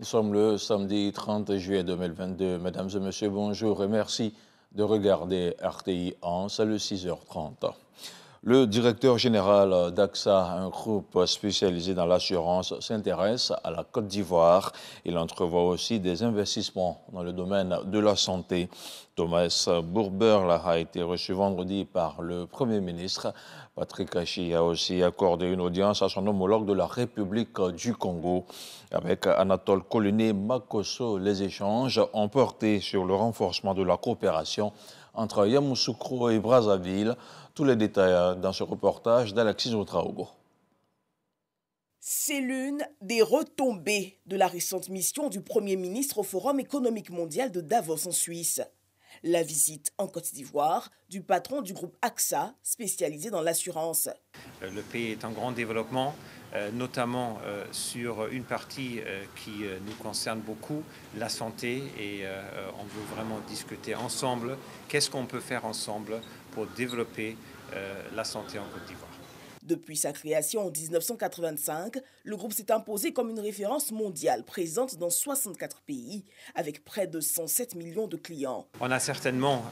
Nous sommes le samedi 30 juillet 2022. Mesdames et messieurs, bonjour et merci de regarder RTI en, c'est le 6h30. Le directeur général d'AXA, un groupe spécialisé dans l'assurance, s'intéresse à la Côte d'Ivoire. Il entrevoit aussi des investissements dans le domaine de la santé. Thomas Bourberl a été reçu vendredi par le Premier ministre. Patrick Achi a aussi accordé une audience à son homologue de la République du Congo. Avec Anatole Koliné-Makosso, les échanges ont porté sur le renforcement de la coopération entre Yamoussoukro et Brazzaville. Tous les détails dans ce reportage d'Alexis Outraogo. C'est l'une des retombées de la récente mission du Premier ministre au Forum économique mondial de Davos en Suisse. La visite en Côte d'Ivoire du patron du groupe AXA, spécialisé dans l'assurance. Le pays est en grand développement, notamment sur une partie qui nous concerne beaucoup, la santé, et on veut vraiment discuter ensemble qu'est-ce qu'on peut faire ensemble pour développer la santé en Côte d'Ivoire. Depuis sa création en 1985, le groupe s'est imposé comme une référence mondiale présente dans 64 pays, avec près de 107 millions de clients. On a certainement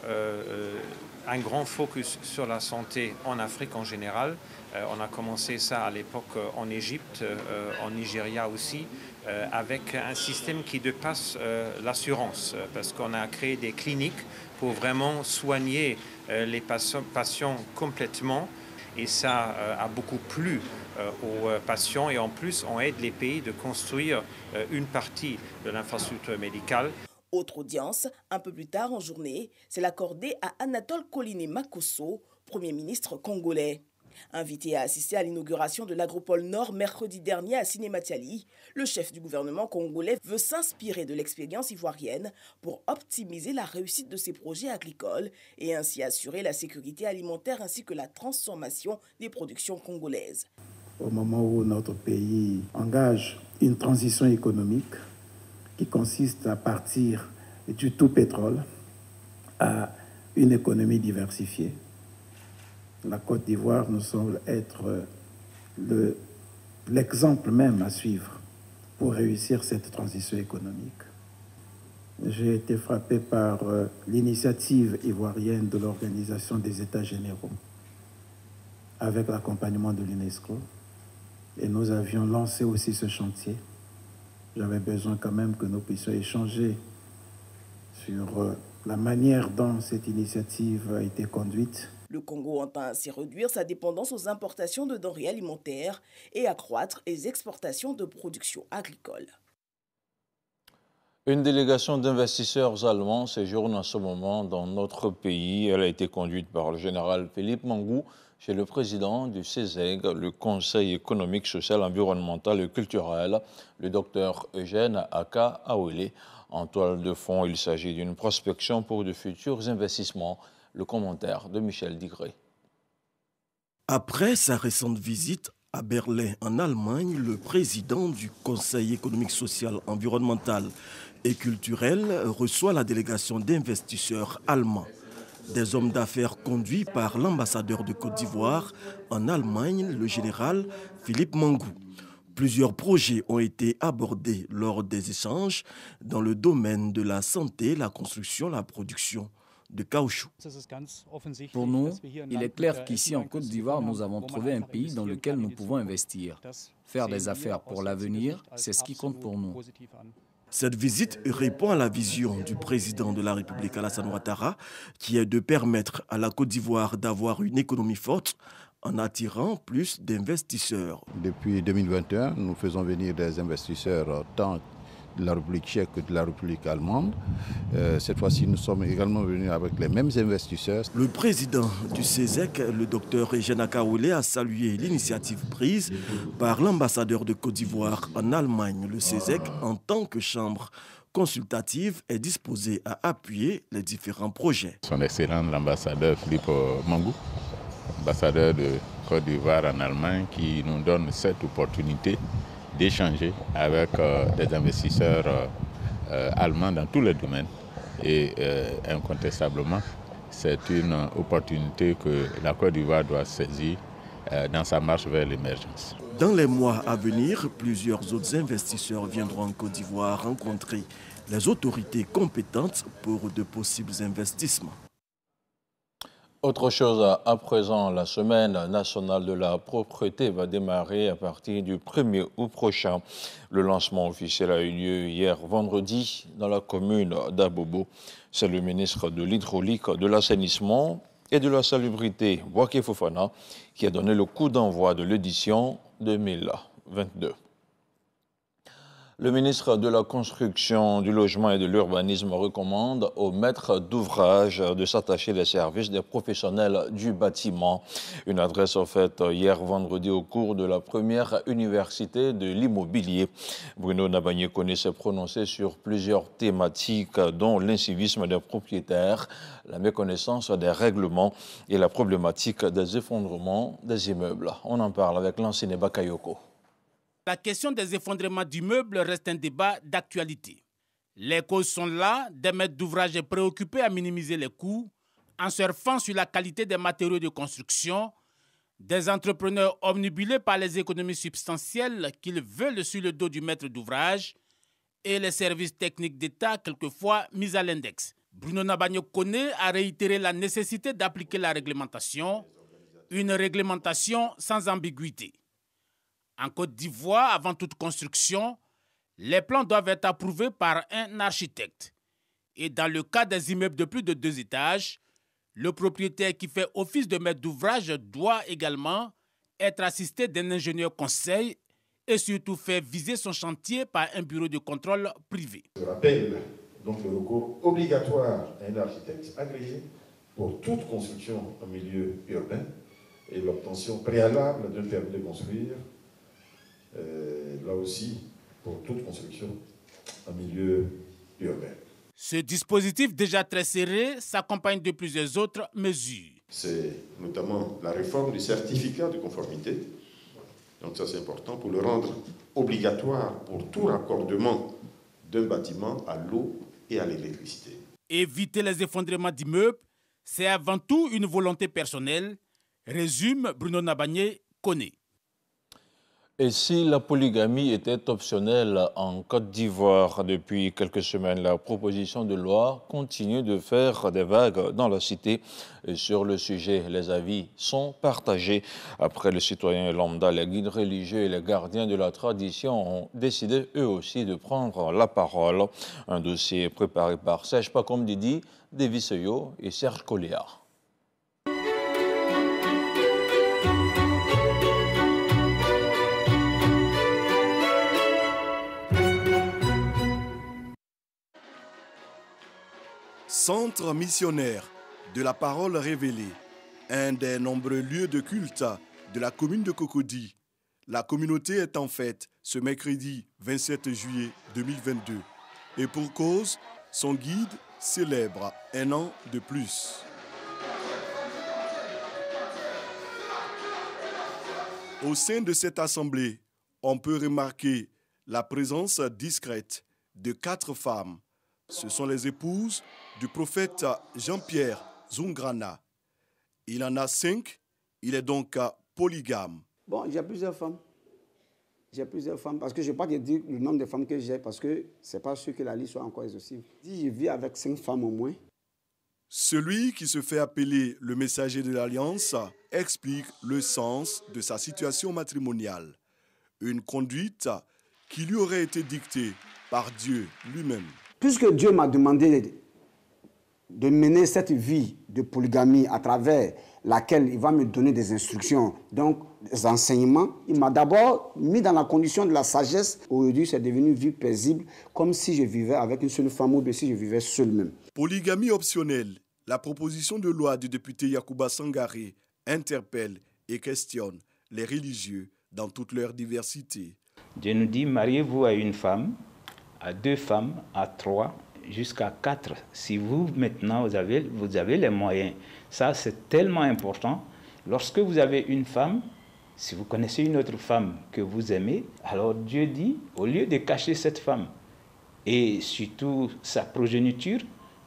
un grand focus sur la santé en Afrique en général. On a commencé ça à l'époque en Égypte, en Nigeria aussi, avec un système qui dépasse l'assurance, parce qu'on a créé des cliniques pour vraiment soigner les patients complètement. Et ça a beaucoup plu aux patients, et en plus on aide les pays de construire une partie de l'infrastructure médicale. Autre audience, un peu plus tard en journée, c'est accordée à Anatole Koliné-Makosso, Premier ministre congolais. Invité à assister à l'inauguration de l'Agropole Nord mercredi dernier à Sinématiali, le chef du gouvernement congolais veut s'inspirer de l'expérience ivoirienne pour optimiser la réussite de ses projets agricoles et ainsi assurer la sécurité alimentaire ainsi que la transformation des productions congolaises. Au moment où notre pays engage une transition économique qui consiste à partir du tout pétrole à une économie diversifiée, la Côte d'Ivoire nous semble être l'exemple même à suivre pour réussir cette transition économique. J'ai été frappé par l'initiative ivoirienne de l'Organisation des États généraux avec l'accompagnement de l'UNESCO, et nous avions lancé aussi ce chantier. J'avais besoin quand même que nous puissions échanger sur la manière dont cette initiative a été conduite. Le Congo entend ainsi réduire sa dépendance aux importations de denrées alimentaires et accroître les exportations de production agricole. Une délégation d'investisseurs allemands séjourne en ce moment dans notre pays. Elle a été conduite par le général Philippe Mangou chez le président du CESEG, le Conseil économique, social, environnemental et culturel, le docteur Eugène Aka Awele. En toile de fond, il s'agit d'une prospection pour de futurs investissements. Le commentaire de Michel Digré. Après sa récente visite à Berlin, en Allemagne, le président du Conseil économique, social, environnemental et culturel reçoit la délégation d'investisseurs allemands. Des hommes d'affaires conduits par l'ambassadeur de Côte d'Ivoire en Allemagne, le général Philippe Mangou. Plusieurs projets ont été abordés lors des échanges dans le domaine de la santé, la construction, la production de caoutchouc. Pour nous, il est clair qu'ici en Côte d'Ivoire, nous avons trouvé un pays dans lequel nous pouvons investir. Faire des affaires pour l'avenir, c'est ce qui compte pour nous. Cette visite répond à la vision du président de la République, Alassane Ouattara, qui est de permettre à la Côte d'Ivoire d'avoir une économie forte en attirant plus d'investisseurs. Depuis 2021, nous faisons venir des investisseurs tant de la République tchèque que de la République allemande. Cette fois-ci, nous sommes également venus avec les mêmes investisseurs. Le président du CESEC, le docteur Eugène Aka Awele, a salué l'initiative prise par l'ambassadeur de Côte d'Ivoire en Allemagne. Le CESEC, en tant que chambre consultative, est disposé à appuyer les différents projets. Son Excellence l'ambassadeur Philippe Mangou, ambassadeur de Côte d'Ivoire en Allemagne, qui nous donne cette opportunité d'échanger avec des investisseurs allemands dans tous les domaines. Et incontestablement, c'est une opportunité que la Côte d'Ivoire doit saisir dans sa marche vers l'émergence. Dans les mois à venir, plusieurs autres investisseurs viendront en Côte d'Ivoire rencontrer les autorités compétentes pour de possibles investissements. Autre chose, à présent, la semaine nationale de la propreté va démarrer à partir du 1er août prochain. Le lancement officiel a eu lieu hier vendredi dans la commune d'Abobo. C'est le ministre de l'Hydraulique, de l'Assainissement et de la Salubrité, Bouaké Fofana, qui a donné le coup d'envoi de l'édition 2022. Le ministre de la Construction, du Logement et de l'Urbanisme recommande aux maîtres d'ouvrage de s'attacher des services des professionnels du bâtiment. Une adresse faite hier vendredi au cours de la première université de l'immobilier. Bruno Nabagné-Koné s'est prononcé sur plusieurs thématiques, dont l'incivisme des propriétaires, la méconnaissance des règlements et la problématique des effondrements des immeubles. On en parle avec l'ancien Bakayoko. La question des effondrements d'immeubles reste un débat d'actualité. Les causes sont là, des maîtres d'ouvrage préoccupés à minimiser les coûts, en surfant sur la qualité des matériaux de construction, des entrepreneurs omnibulés par les économies substantielles qu'ils veulent sur le dos du maître d'ouvrage, et les services techniques d'État quelquefois mis à l'index. Bruno Nabagné-Koné a réitéré la nécessité d'appliquer la réglementation, une réglementation sans ambiguïté. En Côte d'Ivoire, avant toute construction, les plans doivent être approuvés par un architecte. Et dans le cas des immeubles de plus de 2 étages, le propriétaire qui fait office de maître d'ouvrage doit également être assisté d'un ingénieur conseil et surtout faire viser son chantier par un bureau de contrôle privé. Je rappelle donc le recours obligatoire à un architecte agréé pour toute construction en milieu urbain et l'obtention préalable d'un permis de construire. Là aussi, pour toute construction en milieu urbain. Ce dispositif déjà très serré s'accompagne de plusieurs autres mesures. C'est notamment la réforme du certificat de conformité. Donc ça c'est important pour le rendre obligatoire pour tout raccordement d'un bâtiment à l'eau et à l'électricité. Éviter les effondrements d'immeubles, c'est avant tout une volonté personnelle, résume Bruno Nabagné-Koné. Et si la polygamie était optionnelle en Côte d'Ivoire depuis quelques semaines, la proposition de loi continue de faire des vagues dans la cité. Et sur le sujet, les avis sont partagés. Après le citoyen lambda, les guides religieux et les gardiens de la tradition ont décidé eux aussi de prendre la parole. Un dossier préparé par Serge Pacom Didi, David Seyo et Serge Coléa. Centre missionnaire de la parole révélée, un des nombreux lieux de culte de la commune de Cocody. La communauté est en fête ce mercredi 27 juillet 2022. Et pour cause, son guide célèbre 1 an de plus. Au sein de cette assemblée, on peut remarquer la présence discrète de 4 femmes. Ce sont les épouses du prophète Jean-Pierre Zungrana. Il en a 5, il est donc polygame. Bon, j'ai plusieurs femmes. Parce que je ne vais pas te dire le nombre de femmes que j'ai parce que ce n'est pas sûr que la liste soit encore exhaustive. Je vis avec 5 femmes au moins. Celui qui se fait appeler le messager de l'Alliance explique le sens de sa situation matrimoniale. Une conduite qui lui aurait été dictée par Dieu lui-même. Puisque Dieu m'a demandé de mener cette vie de polygamie à travers laquelle il va me donner des instructions, donc des enseignements, il m'a d'abord mis dans la condition de la sagesse. Aujourd'hui, c'est devenu une vie paisible, comme si je vivais avec une seule femme ou si je vivais seul même. Polygamie optionnelle, la proposition de loi du député Yacouba Sangaré interpelle et questionne les religieux dans toute leur diversité. Dieu nous dit, mariez-vous à une femme, à 2 femmes, à 3, jusqu'à 4. Si vous, maintenant, vous avez les moyens. Ça, c'est tellement important. Lorsque vous avez une femme, si vous connaissez une autre femme que vous aimez, alors Dieu dit, au lieu de cacher cette femme et surtout sa progéniture,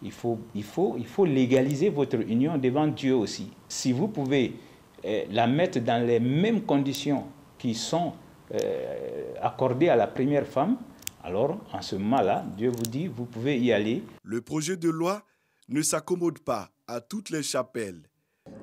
il faut légaliser votre union devant Dieu aussi. Si vous pouvez la mettre dans les mêmes conditions qui sont accordées à la première femme, alors en ce moment-là, Dieu vous dit, vous pouvez y aller. Le projet de loi ne s'accommode pas à toutes les chapelles.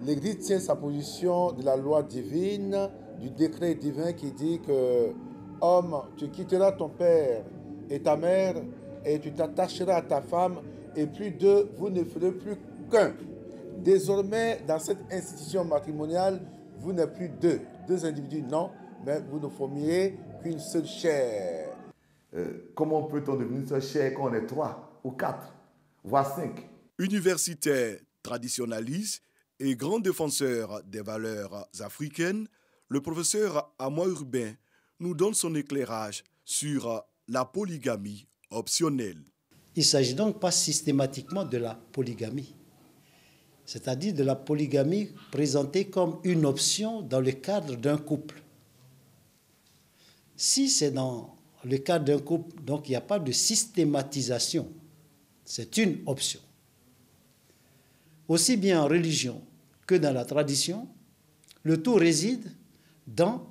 L'Église tient sa position de la loi divine, du décret divin qui dit que « Homme, tu quitteras ton père et ta mère et tu t'attacheras à ta femme et plus d'eux, vous ne ferez plus qu'un. » Désormais, dans cette institution matrimoniale, vous n'êtes plus deux individus, non, mais vous ne formiez qu'une seule chair. Comment peut-on devenir seule chair quand on est 3 ou 4, voire 5? Universitaire, traditionnaliste et grand défenseur des valeurs africaines, le professeur Amoy Urbain nous donne son éclairage sur la polygamie optionnelle. Il ne s'agit donc pas systématiquement de la polygamie, c'est-à-dire de la polygamie présentée comme une option dans le cadre d'un couple. Si c'est dans le cadre d'un couple, donc il n'y a pas de systématisation, c'est une option. Aussi bien en religion que dans la tradition, le tout réside dans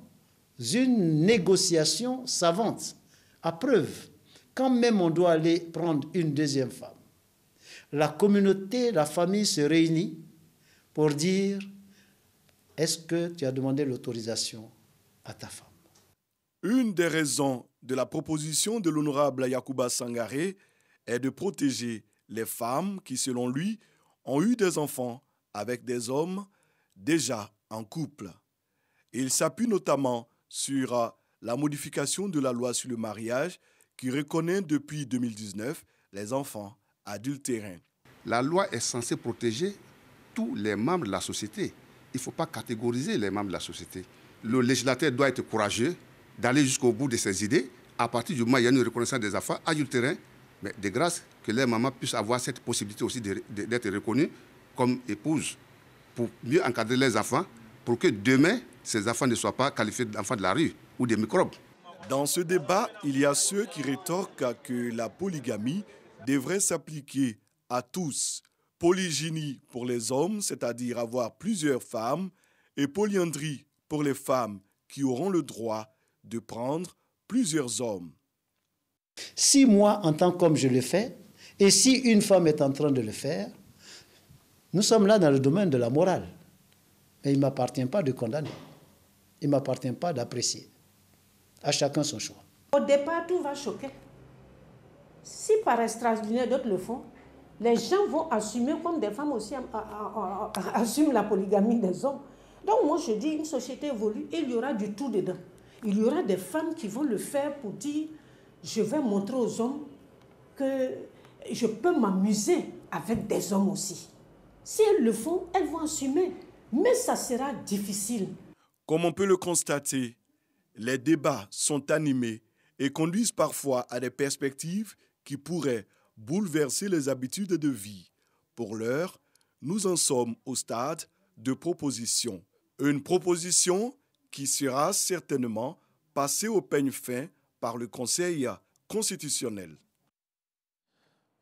une négociation savante, à preuve, quand même on doit aller prendre une deuxième femme. La communauté, la famille se réunit pour dire « Est-ce que tu as demandé l'autorisation à ta femme ?» Une des raisons de la proposition de l'honorable Yacouba Sangaré est de protéger les femmes qui, selon lui, ont eu des enfants avec des hommes déjà en couple. Il s'appuie notamment sur la modification de la loi sur le mariage qui reconnaît depuis 2019 les enfants adultérins. La loi est censée protéger tous les membres de la société. Il ne faut pas catégoriser les membres de la société. Le législateur doit être courageux d'aller jusqu'au bout de ses idées. À partir du moment où il y a une reconnaissance des enfants adultérins, mais de grâce que les mamans puissent avoir cette possibilité aussi d'être reconnues comme épouses pour mieux encadrer les enfants, pour que demain, ces enfants ne soient pas qualifiés d'enfants de la rue ou des microbes. Dans ce débat, il y a ceux qui rétorquent que la polygamie devrait s'appliquer à tous. Polygynie pour les hommes, c'est-à-dire avoir plusieurs femmes, et polyandrie pour les femmes qui auront le droit de prendre plusieurs hommes. Si moi, en tant qu'homme, je le fais, et si une femme est en train de le faire, nous sommes là dans le domaine de la morale. Mais il ne m'appartient pas de condamner. Il ne m'appartient pas d'apprécier. À chacun son choix. Au départ, tout va choquer. Si par extraordinaire d'autres le font, les gens vont assumer comme des femmes aussi assument la polygamie des hommes. Donc moi je dis, une société évolue et il y aura du tout dedans. Il y aura des femmes qui vont le faire pour dire, je vais montrer aux hommes que je peux m'amuser avec des hommes aussi. Si elles le font, elles vont assumer. Mais ça sera difficile. Comme on peut le constater, les débats sont animés et conduisent parfois à des perspectives qui pourraient bouleverser les habitudes de vie. Pour l'heure, nous en sommes au stade de proposition. Une proposition qui sera certainement passée au peigne fin par le Conseil constitutionnel.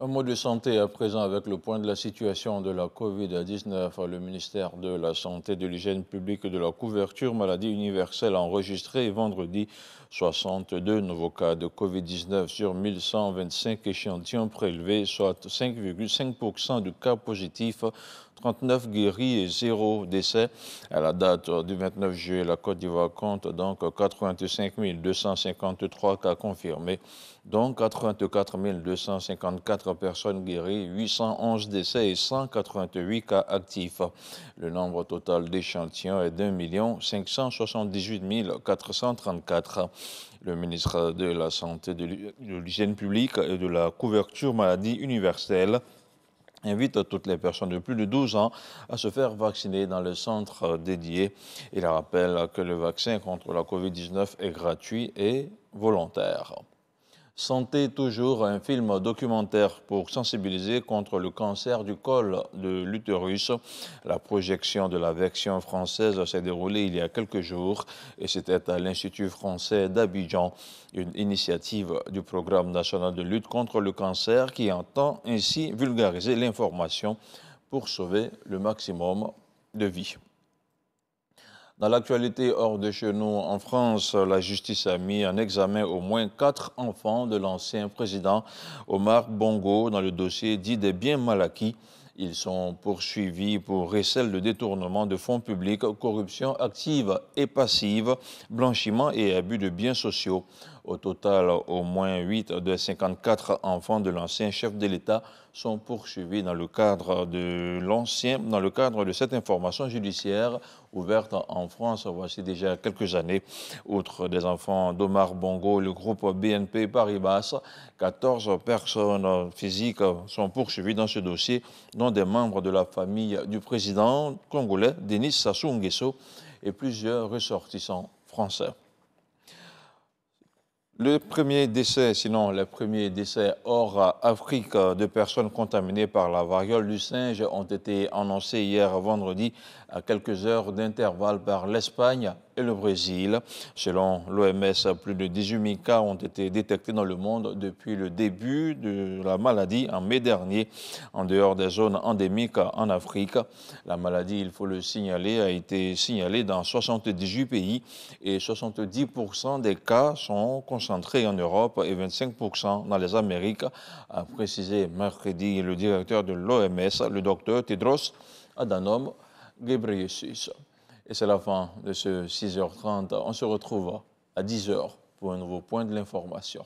Un mot de santé à présent avec le point de la situation de la COVID-19. Le ministère de la Santé, de l'Hygiène publique et de la couverture maladie universelle a enregistré vendredi 62 nouveaux cas de COVID-19 sur 1125 échantillons prélevés, soit 5,5% de cas positifs, 39 guéris et 0 décès. À la date du 29 juillet, la Côte d'Ivoire compte donc 85 253 cas confirmés, dont 84 254 personnes guéries, 811 décès et 188 cas actifs. Le nombre total d'échantillons est d'1 578 434. Le ministre de la Santé, de l'Hygiène publique et de la couverture maladie universelle invite toutes les personnes de plus de 12 ans à se faire vacciner dans le centre dédié. Il rappelle que le vaccin contre la COVID-19 est gratuit et volontaire. Santé toujours, un film documentaire pour sensibiliser contre le cancer du col de l'utérus. La projection de la version française s'est déroulée il y a quelques jours et c'était à l'Institut français d'Abidjan, une initiative du Programme national de lutte contre le cancer qui entend ainsi vulgariser l'information pour sauver le maximum de vies. Dans l'actualité hors de chez nous, en France, la justice a mis en examen au moins 4 enfants de l'ancien président Omar Bongo dans le dossier dit des biens mal acquis. Ils sont poursuivis pour recel de détournement de fonds publics, corruption active et passive, blanchiment et abus de biens sociaux. Au total, au moins 8 des 54 enfants de l'ancien chef de l'État sont poursuivis dans le cadre de cette information judiciaire ouverte en France voici déjà quelques années. Outre des enfants d'Omar Bongo, le groupe BNP Paribas, 14 personnes physiques sont poursuivies dans ce dossier, dont des membres de la famille du président congolais Denis Sassou Nguesso et plusieurs ressortissants français. Le premier décès hors Afrique de personnes contaminées par la variole du singe ont été annoncés hier vendredi à quelques heures d'intervalle par l'Espagne et le Brésil. Selon l'OMS, plus de 18 000 cas ont été détectés dans le monde depuis le début de la maladie en mai dernier, en dehors des zones endémiques en Afrique. La maladie, il faut le signaler, a été signalée dans 78 pays et 70% des cas sont concentrés en Europe et 25% dans les Amériques, a précisé mercredi le directeur de l'OMS, le docteur Tedros Adhanom Ghebreyesus. Et c'est la fin de ce 6h30. On se retrouve à 10h pour un nouveau point de l'information.